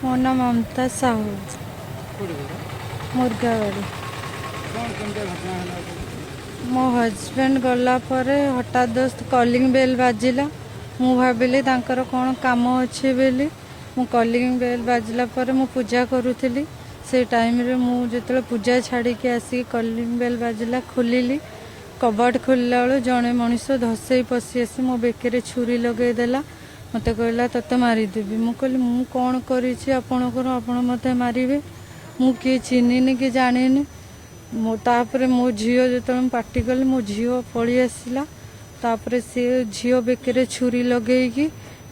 ମୋ ନାଁ ମମତା ସାହୁ, ମୁର୍ଗାବାଡ଼ି। ମୋ ହଜବେଣ୍ଡ ଗଲା ପରେ ହଠାତ୍ କଲିଂ ବେଲ୍ ବାଜିଲା। ମୁଁ ଭାବିଲି ତାଙ୍କର କ'ଣ କାମ ଅଛି ବୋଲି। ମୁଁ କଲିଂ ବେଲ୍ ବାଜିଲା ପରେ ମୁଁ ପୂଜା କରୁଥିଲି। ସେ ଟାଇମ୍ରେ ମୁଁ ଯେତେବେଳେ ପୂଜା ଛାଡ଼ିକି ଆସିକି କଲିଂ ବେଲ୍ ବାଜିଲା ଖୋଲିଲି। କବାଟ ଖୋଲିଲା ବେଳୁ ଜଣେ ମଣିଷ ଧସେଇ ପଶି ଆସି ମୋ ବେକରେ ଛୁରୀ ଲଗେଇଦେଲା। ମୋତେ କହିଲା ତୋତେ ମାରିଦେବି। ମୁଁ କହିଲି ମୁଁ କ'ଣ କରିଛି ଆପଣଙ୍କର, ଆପଣ ମୋତେ ମାରିବେ? ମୁଁ କିଏ ଚିହ୍ନିନି କି ଜାଣିନି। ତାପରେ ମୋ ଝିଅ ଯେତେବେଳେ ମୁଁ ପାଟି କଲି, ମୋ ଝିଅ ପଳେଇ ଆସିଲା। ତାପରେ ସେ ଝିଅ ବେକରେ ଛୁରୀ ଲଗେଇକି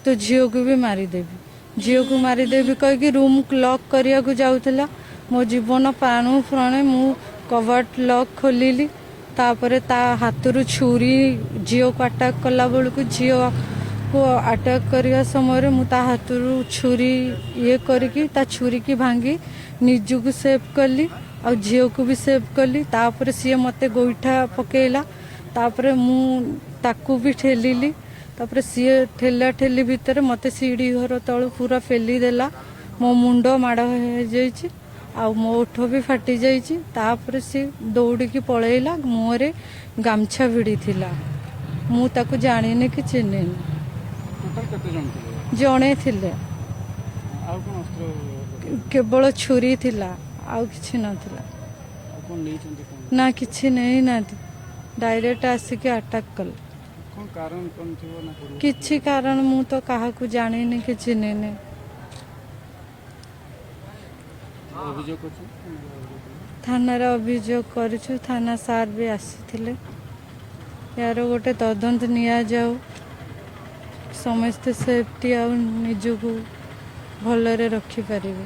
ତୋ ଝିଅକୁ ବି ମାରିଦେବି, ଝିଅକୁ ମାରିଦେବି କହିକି ରୁମ୍ ଲକ୍ କରିବାକୁ ଯାଉଥିଲା। ମୋ ଜୀବନ ପ୍ରାଣ ପ୍ରାଣେ ମୁଁ କବାଟ ଲକ୍ ଖୋଲିଲି। ତାପରେ ତା ହାତରୁ ଛୁରୀ ଝିଅକୁ ଆଟାକ୍ କଲା ବେଳକୁ, ଝିଅକୁ ଆଟାକ୍ କରିବା ସମୟରେ ମୁଁ ତା ହାତରୁ ଛୁରୀ ଇଏ କରିକି ତା ଛୁରୀକି ଭାଙ୍ଗି ନିଜକୁ ସେଭ୍ କଲି ଆଉ ଝିଅକୁ ବି ସେଭ୍ କଲି। ତାପରେ ସିଏ ମୋତେ ଗୋଇଠା ପକେଇଲା। ତାପରେ ମୁଁ ତାକୁ ବି ଠେଲିଲି। ତାପରେ ସିଏ ଠେଲା ଠେଲି ଭିତରେ ମୋତେ ସିଡ଼ି ଘର ତଳୁ ପୁରା ଫେଲିଦେଲା। ମୋ ମୁଣ୍ଡ ମାଡ଼ ହେଇଯାଇଛି ଆଉ ମୋ ଓଠ ବି ଫାଟି ଯାଇଛି। ତାପରେ ସିଏ ଦୌଡ଼ିକି ପଳେଇଲା। ମୁହଁରେ ଗାମଛା ଭିଡ଼ିଥିଲା। ମୁଁ ତାକୁ ଜାଣିନି କି ଚିହ୍ନିନି। ଜଣେ ଥିଲେ, କେବଳ ଛୁରୀ ଥିଲା, ଆଉ କିଛି ନଥିଲା। ନା କିଛି ନେଇନାହାନ୍ତି, ଡାଇରେକ୍ଟ ଆସିକି ଆଟାକ୍ କଲେ। କିଛି କାରଣ ମୁଁ ତ କାହାକୁ ଜାଣିନି କି ଚିହ୍ନିନି। ଥାନାରେ ଅଭିଯୋଗ କରିଛୁ, ଥାନା ସାର୍ ବି ଆସିଥିଲେ। ୟାର ଗୋଟେ ତଦନ୍ତ ନିଆଯାଉ, ସମସ୍ତେ ସେଫ୍ଟି ଆଉ ନିଜକୁ ଭଲରେ ରଖିପାରିବେ।